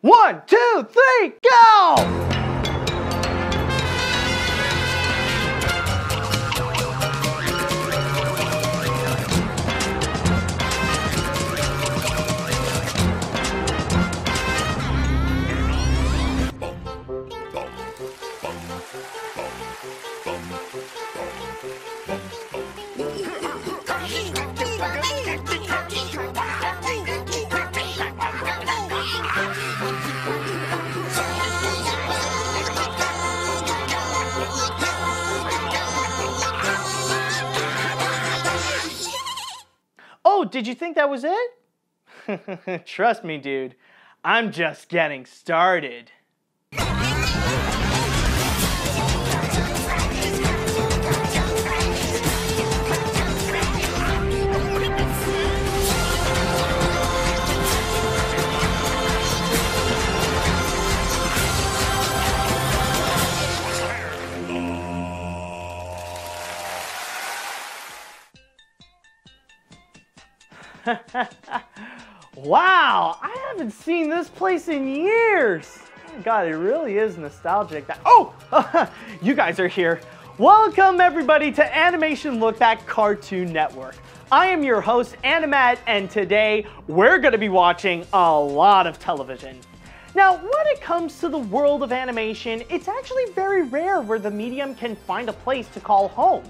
1, 2, 3, go! Oh, did you think that was it? Trust me, dude. I'm just getting started. Wow, I haven't seen this place in years. Oh my God, it really is nostalgic. Oh, you guys are here. Welcome everybody to Animation Lookback Cartoon Network. I am your host, Animat, and today we're going to be watching a lot of television. Now, when it comes to the world of animation, it's actually very rare where the medium can find a place to call home.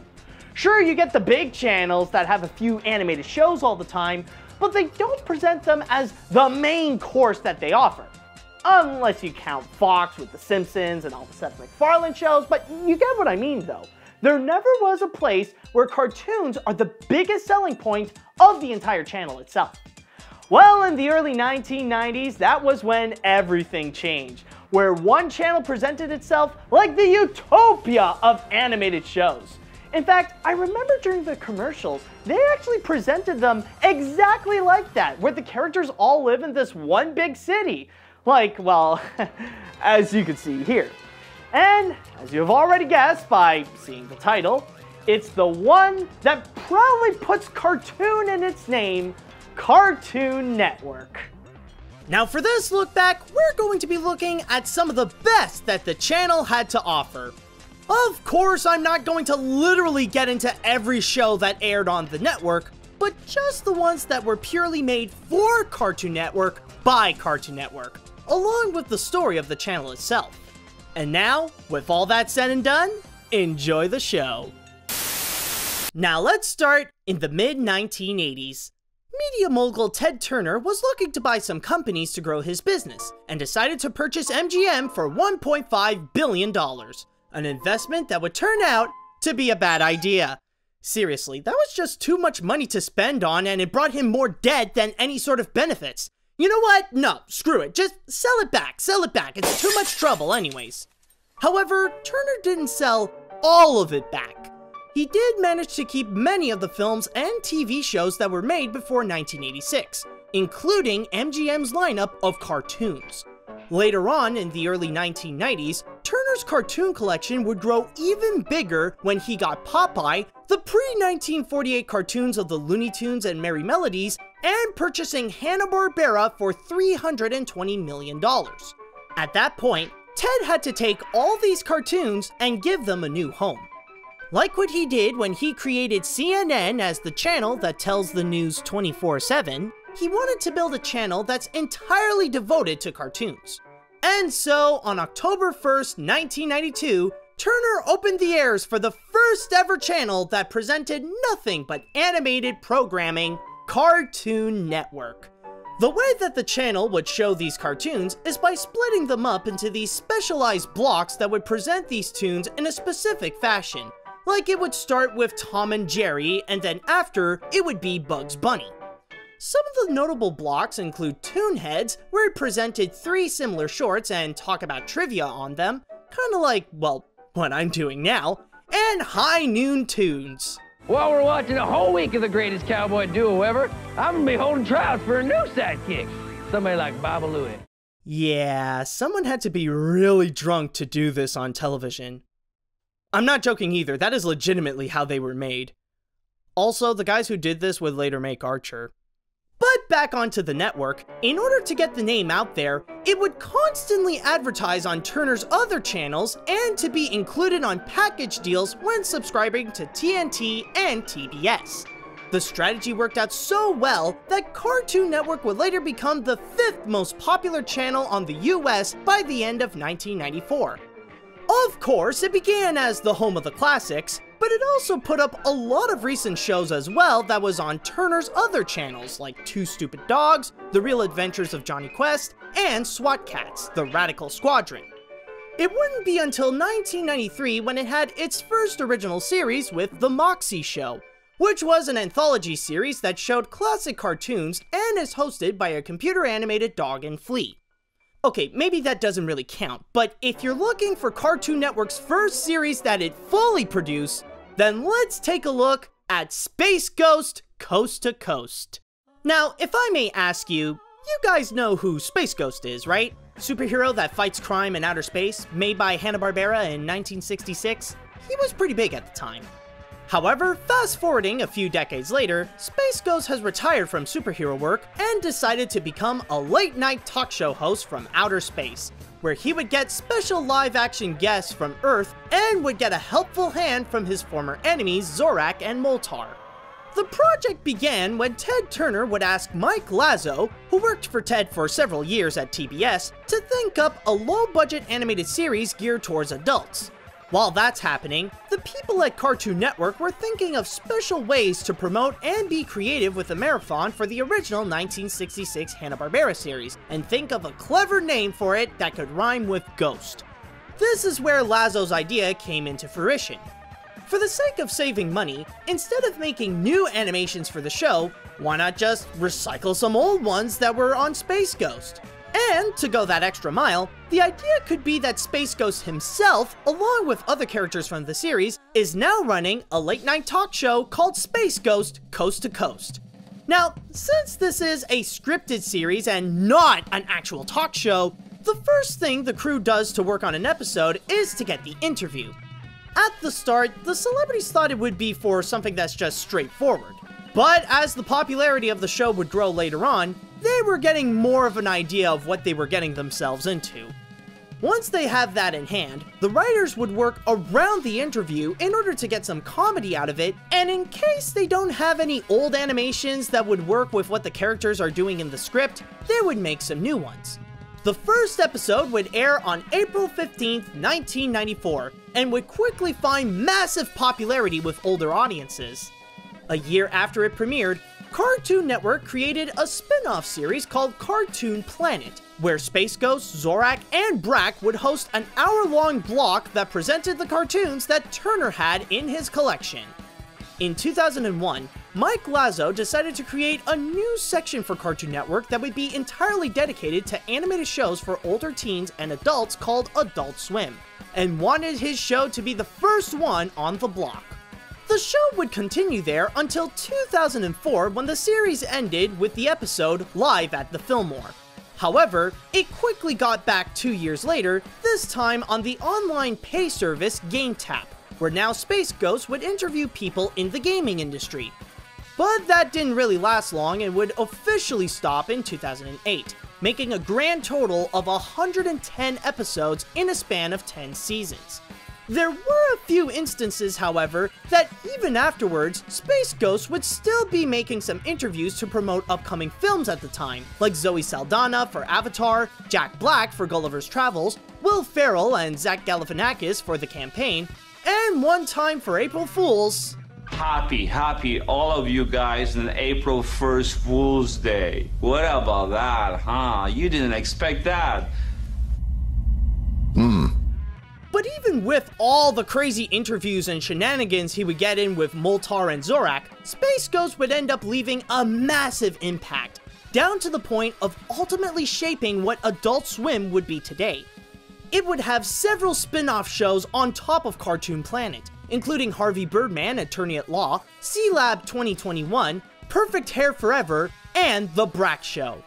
Sure, you get the big channels that have a few animated shows all the time, but they don't present them as the main course that they offer. Unless you count Fox with The Simpsons and all the Seth MacFarlane shows, but you get what I mean though. There never was a place where cartoons are the biggest selling point of the entire channel itself. Well, in the early 1990s, that was when everything changed, where one channel presented itself like the utopia of animated shows. In fact, I remember during the commercials, they actually presented them exactly like that, where the characters all live in this one big city. Like, well, as you can see here. And as you have already guessed by seeing the title, it's the one that proudly puts cartoon in its name, Cartoon Network. Now for this look back, we're going to be looking at some of the best that the channel had to offer. Of course, I'm not going to literally get into every show that aired on the network, but just the ones that were purely made for Cartoon Network by Cartoon Network, along with the story of the channel itself. And now, with all that said and done, enjoy the show. Now let's start in the mid-1980s. Media mogul Ted Turner was looking to buy some companies to grow his business, and decided to purchase MGM for $1.5 billion. An investment that would turn out to be a bad idea. Seriously, that was just too much money to spend on, and it brought him more debt than any sort of benefits. You know what? No, screw it. Just sell it back, It's too much trouble anyways. However, Turner didn't sell all of it back. He did manage to keep many of the films and TV shows that were made before 1986, including MGM's lineup of cartoons. Later on, in the early 1990s, Turner's cartoon collection would grow even bigger when he got Popeye, the pre-1948 cartoons of the Looney Tunes and Merry Melodies, and purchasing Hanna-Barbera for $320 million. At that point, Ted had to take all these cartoons and give them a new home. Like what he did when he created CNN as the channel that tells the news 24/7, he wanted to build a channel that's entirely devoted to cartoons. And so, on October 1st, 1992, Turner opened the airs for the first ever channel that presented nothing but animated programming, Cartoon Network. The way that the channel would show these cartoons is by splitting them up into these specialized blocks that would present these tunes in a specific fashion. Like it would start with Tom and Jerry, and then after, it would be Bugs Bunny. Some of the notable blocks include Toonheads, where it presented 3 similar shorts and talk about trivia on them, kinda like, well, what I'm doing now, and High Noon Tunes. While we're watching a whole week of the greatest cowboy duo ever, I'm gonna be holding tryouts for a new sidekick, somebody like Baba Louie. Yeah, someone had to be really drunk to do this on television. I'm not joking either, that is legitimately how they were made. Also, the guys who did this would later make Archer. But But back onto the network, in order to get the name out there, it would constantly advertise on Turner's other channels and to be included on package deals when subscribing to TNT and TBS. The strategy worked out so well that Cartoon Network would later become the 5th most popular channel on the US by the end of 1994. Of course, it began as the home of the classics, but it also put up a lot of recent shows as well that was on Turner's other channels like Two Stupid Dogs, The Real Adventures of Johnny Quest, and SWAT Kats, The Radical Squadron. It wouldn't be until 1993 when it had its first original series with The Moxie Show, which was an anthology series that showed classic cartoons and is hosted by a computer-animated dog and flea. Okay, maybe that doesn't really count, but if you're looking for Cartoon Network's first series that it fully produced, then let's take a look at Space Ghost Coast to Coast. Now, if I may ask you, you guys know who Space Ghost is, right? Superhero that fights crime in outer space, made by Hanna-Barbera in 1966? He was pretty big at the time. However, fast forwarding a few decades later, Space Ghost has retired from superhero work and decided to become a late-night talk show host from outer space, where he would get special live-action guests from Earth and would get a helpful hand from his former enemies Zorak and Moltar. The project began when Ted Turner would ask Mike Lazo, who worked for Ted for several years at TBS, to think up a low-budget animated series geared towards adults. While that's happening, the people at Cartoon Network were thinking of special ways to promote and be creative with a marathon for the original 1966 Hanna-Barbera series, and think of a clever name for it that could rhyme with ghost. This is where Lazo's idea came into fruition. For the sake of saving money, instead of making new animations for the show, why not just recycle some old ones that were on Space Ghost? And, to go that extra mile, the idea could be that Space Ghost himself, along with other characters from the series, is now running a late-night talk show called Space Ghost Coast to Coast. Now, since this is a scripted series and not an actual talk show, the first thing the crew does to work on an episode is to get the interview. At the start, the celebrities thought it would be for something that's just straightforward. But as the popularity of the show would grow later on, they were getting more of an idea of what they were getting themselves into. Once they have that in hand, the writers would work around the interview in order to get some comedy out of it, and in case they don't have any old animations that would work with what the characters are doing in the script, they would make some new ones. The first episode would air on April 15th, 1994, and would quickly find massive popularity with older audiences. A year after it premiered, Cartoon Network created a spin-off series called Cartoon Planet, where Space Ghost, Zorak, and Brak would host an hour-long block that presented the cartoons that Turner had in his collection. In 2001, Mike Lazo decided to create a new section for Cartoon Network that would be entirely dedicated to animated shows for older teens and adults called Adult Swim, and wanted his show to be the first one on the block. The show would continue there until 2004 when the series ended with the episode Live at the Fillmore. However, it quickly got back 2 years later, this time on the online pay service GameTap, where now Space Ghost would interview people in the gaming industry. But that didn't really last long and would officially stop in 2008, making a grand total of 110 episodes in a span of 10 seasons. There were a few instances, however, that even afterwards, Space Ghost would still be making some interviews to promote upcoming films at the time, like Zoe Saldana for Avatar, Jack Black for Gulliver's Travels, Will Ferrell and Zach Galifianakis for The Campaign, and one time for April Fools. Happy all of you guys on April 1st Fool's Day. What about that, huh? You didn't expect that. But even with all the crazy interviews and shenanigans he would get in with Moltar and Zorak, Space Ghost would end up leaving a massive impact, down to the point of ultimately shaping what Adult Swim would be today. It would have several spin-off shows on top of Cartoon Planet, including Harvey Birdman, Attorney at Law, C-Lab 2021, Perfect Hair Forever, and The Brak Show.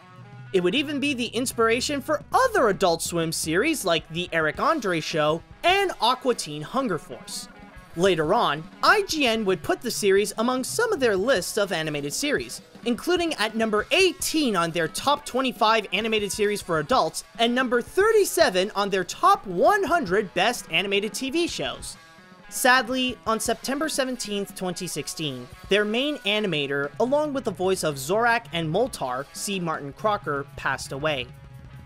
It would even be the inspiration for other Adult Swim series like The Eric Andre Show and Aqua Teen Hunger Force. Later on, IGN would put the series among some of their lists of animated series, including at number 18 on their top 25 animated series for adults and number 37 on their top 100 best animated TV shows. Sadly, on September 17, 2016, their main animator, along with the voice of Zorak and Moltar, C. Martin Crocker, passed away.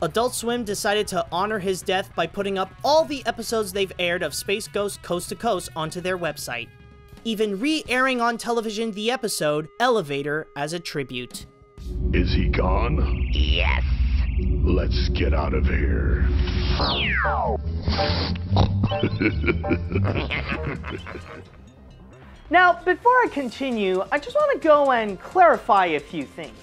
Adult Swim decided to honor his death by putting up all the episodes they've aired of Space Ghost Coast to Coast onto their website, even re-airing on television the episode Elevator as a tribute. Is he gone? Yes. Let's get out of here. Now, before I continue, I just want to go and clarify a few things.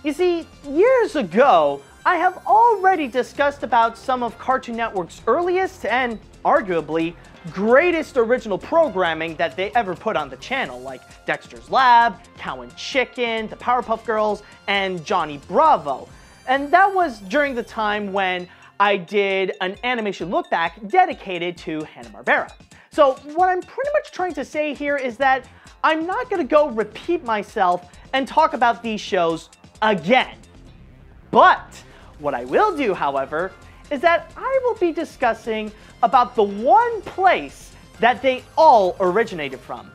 You see, years ago, I have already discussed about some of Cartoon Network's earliest and, arguably, greatest original programming that they ever put on the channel, like Dexter's Lab, Cow and Chicken, the Powerpuff Girls, and Johnny Bravo. And that was during the time when I did an animation look back dedicated to Hanna-Barbera. So what I'm pretty much trying to say here is that I'm not going to go repeat myself and talk about these shows again. But what I will do, however, is that I will be discussing about the one place that they all originated from.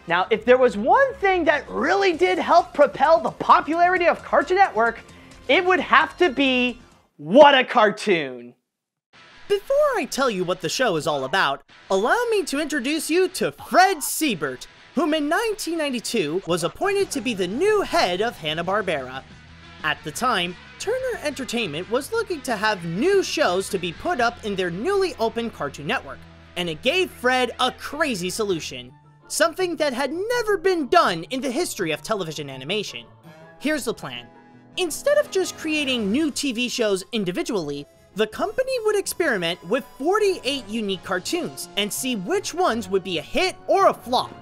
Now, if there was one thing that really did help propel the popularity of Cartoon Network, it would have to be What a Cartoon! Before I tell you what the show is all about, allow me to introduce you to Fred Siebert, whom in 1992 was appointed to be the new head of Hanna-Barbera. At the time, Turner Entertainment was looking to have new shows to be put up in their newly opened Cartoon Network, and it gave Fred a crazy solution. Something that had never been done in the history of television animation. Here's the plan. Instead of just creating new TV shows individually, the company would experiment with 48 unique cartoons and see which ones would be a hit or a flop.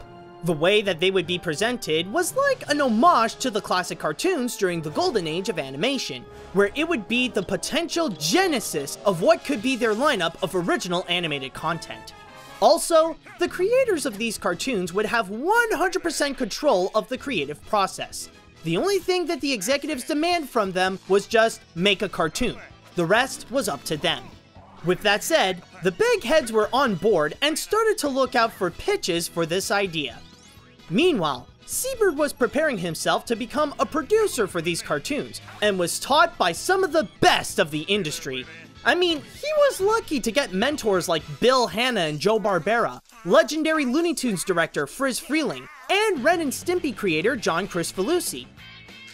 The way that they would be presented was like an homage to the classic cartoons during the golden age of animation, where it would be the potential genesis of what could be their lineup of original animated content. Also, the creators of these cartoons would have 100% control of the creative process. The only thing that the executives demand from them was just make a cartoon. The rest was up to them. With that said, the big heads were on board and started to look out for pitches for this idea. Meanwhile, Siebert was preparing himself to become a producer for these cartoons, and was taught by some of the best of the industry. I mean, he was lucky to get mentors like Bill Hanna and Joe Barbera, legendary Looney Tunes director Friz Freleng, and Ren and Stimpy creator John Kricfalusi.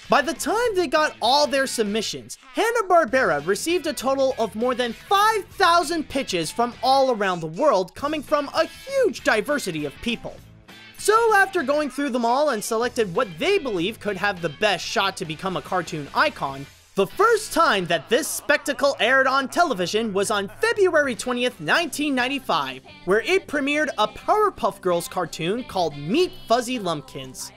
By the time they got all their submissions, Hanna-Barbera received a total of more than 5,000 pitches from all around the world, coming from a huge diversity of people. So after going through them all and selected what they believe could have the best shot to become a cartoon icon, the first time that this spectacle aired on television was on February 20th, 1995, where it premiered a Powerpuff Girls cartoon called Meet Fuzzy Lumpkins.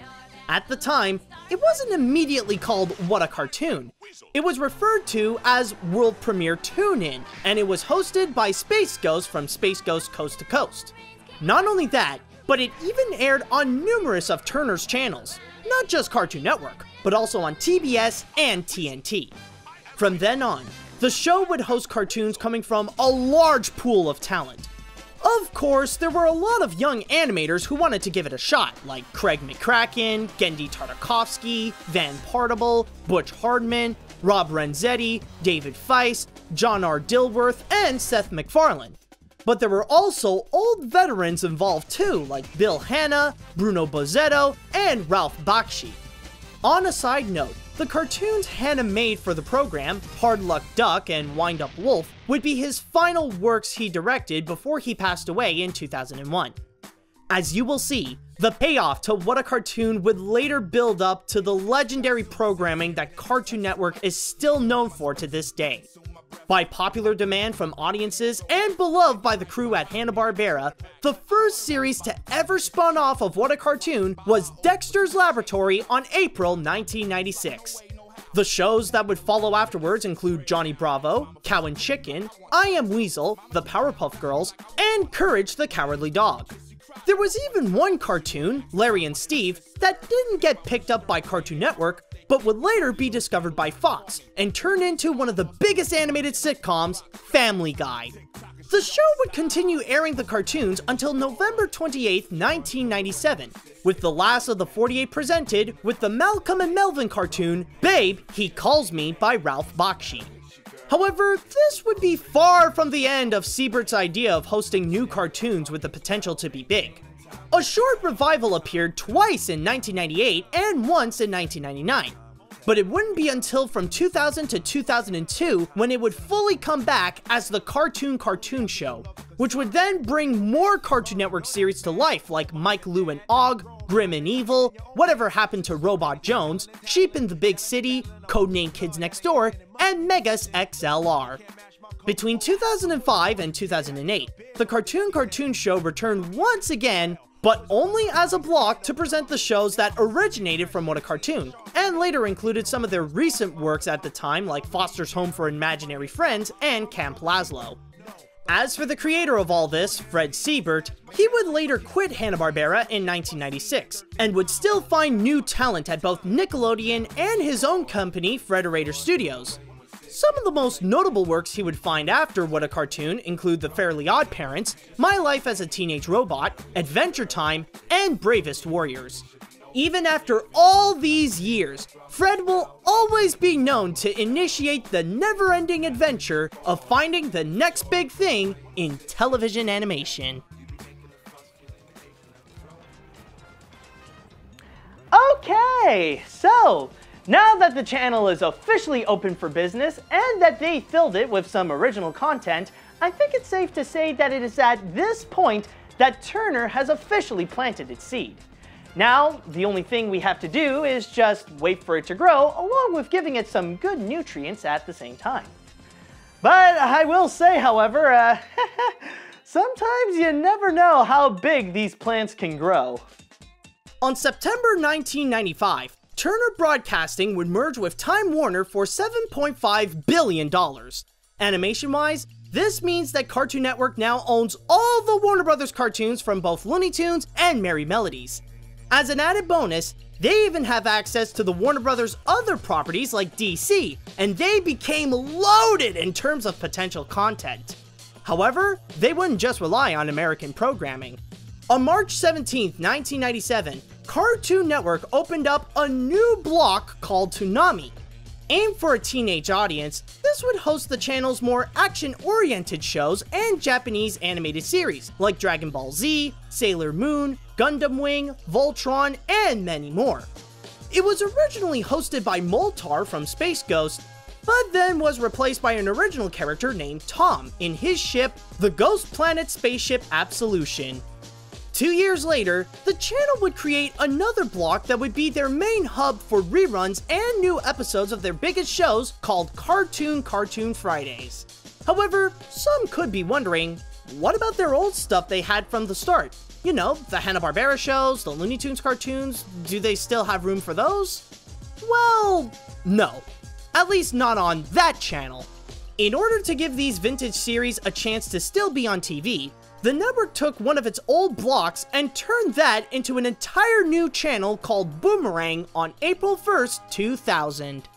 At the time, it wasn't immediately called What a Cartoon. It was referred to as World Premiere Tune-In, and it was hosted by Space Ghost from Space Ghost Coast to Coast. Not only that, but it even aired on numerous of Turner's channels, not just Cartoon Network, but also on TBS and TNT. From then on, the show would host cartoons coming from a large pool of talent. Of course, there were a lot of young animators who wanted to give it a shot, like Craig McCracken, Gendy Tartakovsky, Van Partible, Butch Hardman, Rob Renzetti, David Feiss, John R. Dilworth, and Seth MacFarlane. But there were also old veterans involved too, like Bill Hanna, Bruno Bozzetto, and Ralph Bakshi. On a side note, the cartoons Hanna made for the program, Hard Luck Duck and Wind Up Wolf, would be his final works he directed before he passed away in 2001. As you will see, the payoff to What a Cartoon would later build up to the legendary programming that Cartoon Network is still known for to this day. By popular demand from audiences and beloved by the crew at Hanna-Barbera, the first series to ever spun off of What a Cartoon was Dexter's Laboratory on April 1996. The shows that would follow afterwards include Johnny Bravo, Cow and Chicken, I Am Weasel, the Powerpuff Girls, and Courage the Cowardly Dog. There was even one cartoon, Larry and Steve, that didn't get picked up by Cartoon Network, but would later be discovered by Fox and turned into one of the biggest animated sitcoms, Family Guy. The show would continue airing the cartoons until November 28, 1997, with the last of the 48 presented with the Malcolm and Melvin cartoon, Babe, He Calls Me by Ralph Bakshi. However, this would be far from the end of Siebert's idea of hosting new cartoons with the potential to be big. A short revival appeared twice in 1998 and once in 1999. But it wouldn't be until from 2000 to 2002 when it would fully come back as the Cartoon Show, which would then bring more Cartoon Network series to life like Mike, Lou and Og, Grim and Evil, Whatever Happened to Robot Jones, Sheep in the Big City, Codename Kids Next Door, and Megas XLR. Between 2005 and 2008, the Cartoon Show returned once again, but only as a block to present the shows that originated from What a Cartoon, and later included some of their recent works at the time like Foster's Home for Imaginary Friends and Camp Lazlo. As for the creator of all this, Fred Siebert, he would later quit Hanna-Barbera in 1996, and would still find new talent at both Nickelodeon and his own company, Frederator Studios. Some of the most notable works he would find after What a Cartoon include The Fairly Odd Parents, My Life as a Teenage Robot, Adventure Time, and Bravest Warriors. Even after all these years, Fred will always be known to initiate the never-ending adventure of finding the next big thing in television animation. Okay, so now that the channel is officially open for business and that they filled it with some original content, I think it's safe to say that it is at this point that Turner has officially planted its seed. Now, the only thing we have to do is just wait for it to grow, along with giving it some good nutrients at the same time. But I will say, however, sometimes you never know how big these plants can grow. On September 1995, Turner Broadcasting would merge with Time Warner for $7.5 billion. Animation-wise, this means that Cartoon Network now owns all the Warner Brothers cartoons from both Looney Tunes and Merrie Melodies. As an added bonus, they even have access to the Warner Brothers' other properties like DC, and they became loaded in terms of potential content. However, they wouldn't just rely on American programming. On March 17, 1997, Cartoon Network opened up a new block called Toonami. Aimed for a teenage audience, this would host the channel's more action-oriented shows and Japanese animated series like Dragon Ball Z, Sailor Moon, Gundam Wing, Voltron, and many more. It was originally hosted by Moltar from Space Ghost, but then was replaced by an original character named Tom in his ship, the Ghost Planet Spaceship Absolution. 2 years later, the channel would create another block that would be their main hub for reruns and new episodes of their biggest shows called Cartoon Fridays. However, some could be wondering, what about their old stuff they had from the start? You know, the Hanna-Barbera shows, the Looney Tunes cartoons, do they still have room for those? Well, no. At least not on that channel. In order to give these vintage series a chance to still be on TV, the network took one of its old blocks and turned that into an entire new channel called Boomerang on April 1st, 2000.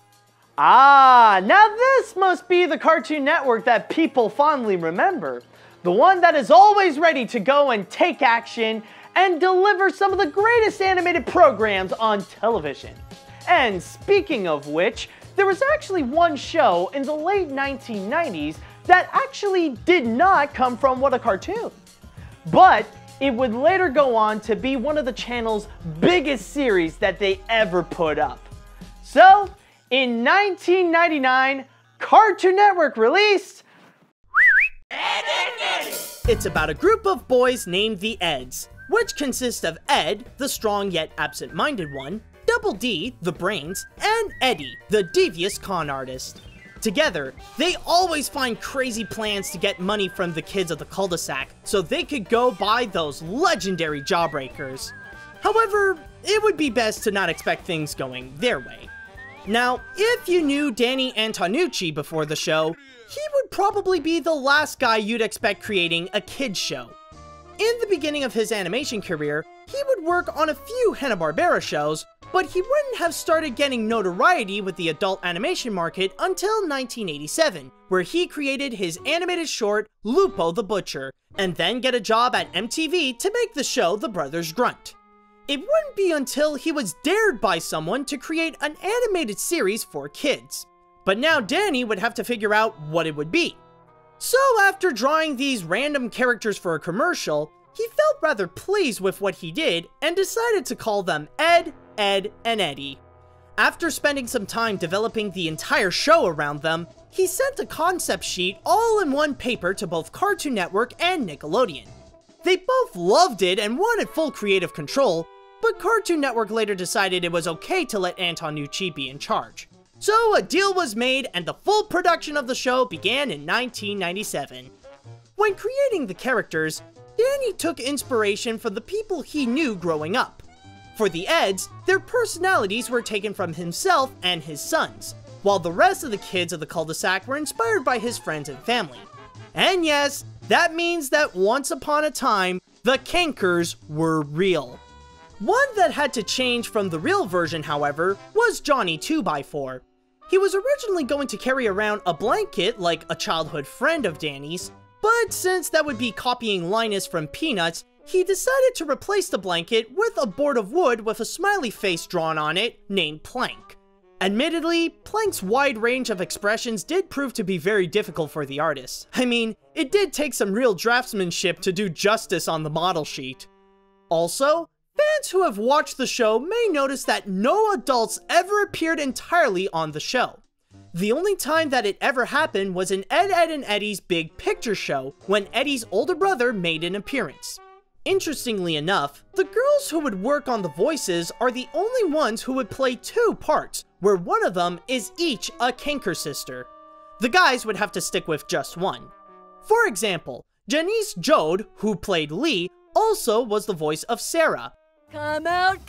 Ah, now this must be the Cartoon Network that people fondly remember. The one that is always ready to go and take action and deliver some of the greatest animated programs on television. And speaking of which, there was actually one show in the late 1990s that actually did not come from What a Cartoon. But it would later go on to be one of the channel's biggest series that they ever put up. So, in 1999, Cartoon Network released Ed and Eddy. It's about a group of boys named the Eds, which consist of Ed, the strong yet absent-minded one, Double D, the brains, and Eddie, the devious con artist. Together, they always find crazy plans to get money from the kids of the cul-de-sac so they could go buy those legendary jawbreakers. However, it would be best to not expect things going their way. Now, if you knew Danny Antonucci before the show, he would probably be the last guy you'd expect creating a kids show. In the beginning of his animation career, he would work on a few Hanna-Barbera shows, but he wouldn't have started getting notoriety with the adult animation market until 1987, where he created his animated short, Lupo the Butcher, and then get a job at MTV to make the show The Brothers Grunt. It wouldn't be until he was dared by someone to create an animated series for kids. But now Danny would have to figure out what it would be. So after drawing these random characters for a commercial, he felt rather pleased with what he did and decided to call them Ed, Ed, and Eddy. After spending some time developing the entire show around them, he sent a concept sheet all in one paper to both Cartoon Network and Nickelodeon. They both loved it and wanted full creative control, but Cartoon Network later decided it was okay to let Antonucci be in charge. So a deal was made and the full production of the show began in 1997. When creating the characters, Danny took inspiration from the people he knew growing up. For the Eds, their personalities were taken from himself and his sons, while the rest of the kids of the cul-de-sac were inspired by his friends and family. And yes, that means that once upon a time, the Cankers were real. One that had to change from the real version, however, was Johnny 2x4. He was originally going to carry around a blanket like a childhood friend of Danny's, but since that would be copying Linus from Peanuts, he decided to replace the blanket with a board of wood with a smiley face drawn on it named Plank. Admittedly, Plank's wide range of expressions did prove to be very difficult for the artist. I mean, it did take some real draftsmanship to do justice on the model sheet. Also, fans who have watched the show may notice that no adults ever appeared entirely on the show. The only time that it ever happened was in Ed, Ed and Eddy's Big Picture Show, when Eddie's older brother made an appearance. Interestingly enough, the girls who would work on the voices are the only ones who would play two parts, where one of them is each a Canker sister. The guys would have to stick with just one. For example, Janice Jode, who played Lee, also was the voice of Sarah. Come out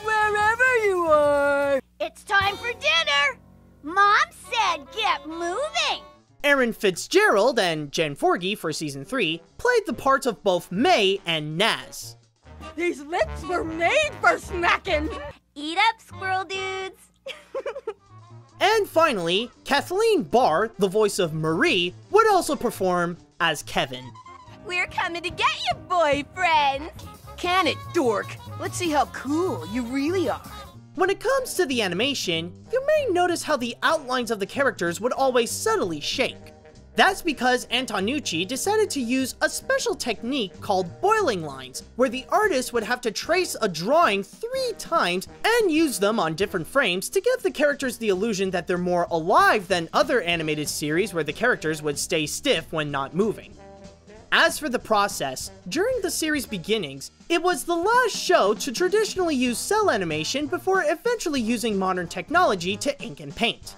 wherever you are! It's time for dinner! Mom said get moving! Erin Fitzgerald and Jen Forgey for Season 3 played the parts of both May and Naz. These lips were made for snacking! Eat up, squirrel dudes! And finally, Kathleen Barr, the voice of Marie, would also perform as Kevin. We're coming to get you, boyfriend! Can it, dork? Let's see how cool you really are. When it comes to the animation, you may notice how the outlines of the characters would always subtly shake. That's because Antonucci decided to use a special technique called boiling lines, where the artist would have to trace a drawing 3 times and use them on different frames to give the characters the illusion that they're more alive than other animated series where the characters would stay stiff when not moving. As for the process, during the series' beginnings, it was the last show to traditionally use cell animation before eventually using modern technology to ink and paint.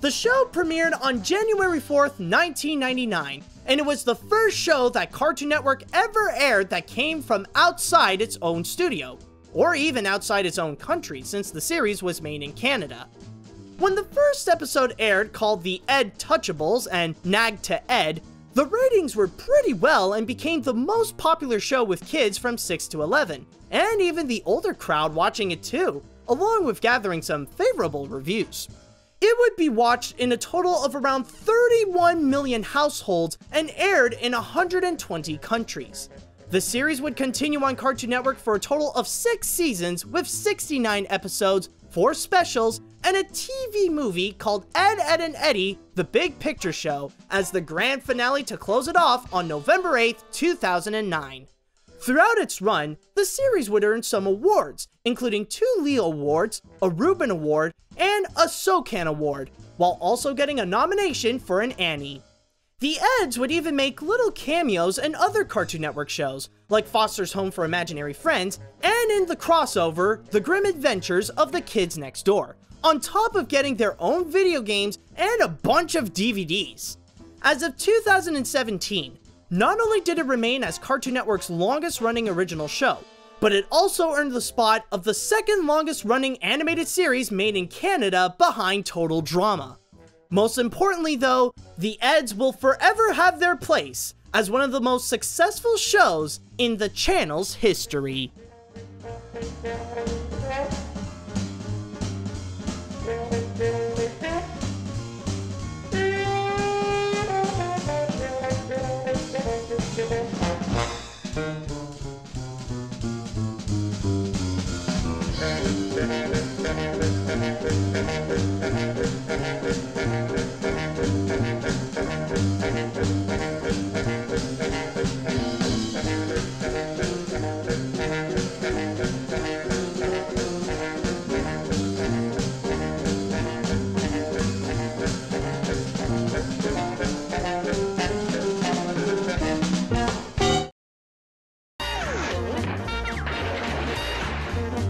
The show premiered on January 4th, 1999, and it was the first show that Cartoon Network ever aired that came from outside its own studio, or even outside its own country since the series was made in Canada. When the first episode aired, called The Ed Touchables and Nag to Ed, the ratings were pretty well and became the most popular show with kids from 6 to 11, and even the older crowd watching it too, along with gathering some favorable reviews. It would be watched in a total of around 31 million households and aired in 120 countries. The series would continue on Cartoon Network for a total of 6 seasons with 69 episodes, 4 specials, and a TV movie called Ed, Ed and Eddy, The Big Picture Show, as the grand finale to close it off on November 8th, 2009. Throughout its run, the series would earn some awards, including 2 Leo Awards, a Reuben Award, and a SOCAN Award, while also getting a nomination for an Annie. The Eds would even make little cameos in other Cartoon Network shows, like Foster's Home for Imaginary Friends, and in the crossover, The Grim Adventures of the Kids Next Door, on top of getting their own video games and a bunch of DVDs. As of 2017, not only did it remain as Cartoon Network's longest running original show, but it also earned the spot of the second longest running animated series made in Canada behind Total Drama. Most importantly though, the Eds will forever have their place as one of the most successful shows in the channel's history.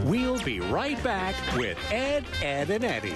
We'll be right back with Ed, Ed, and Eddy.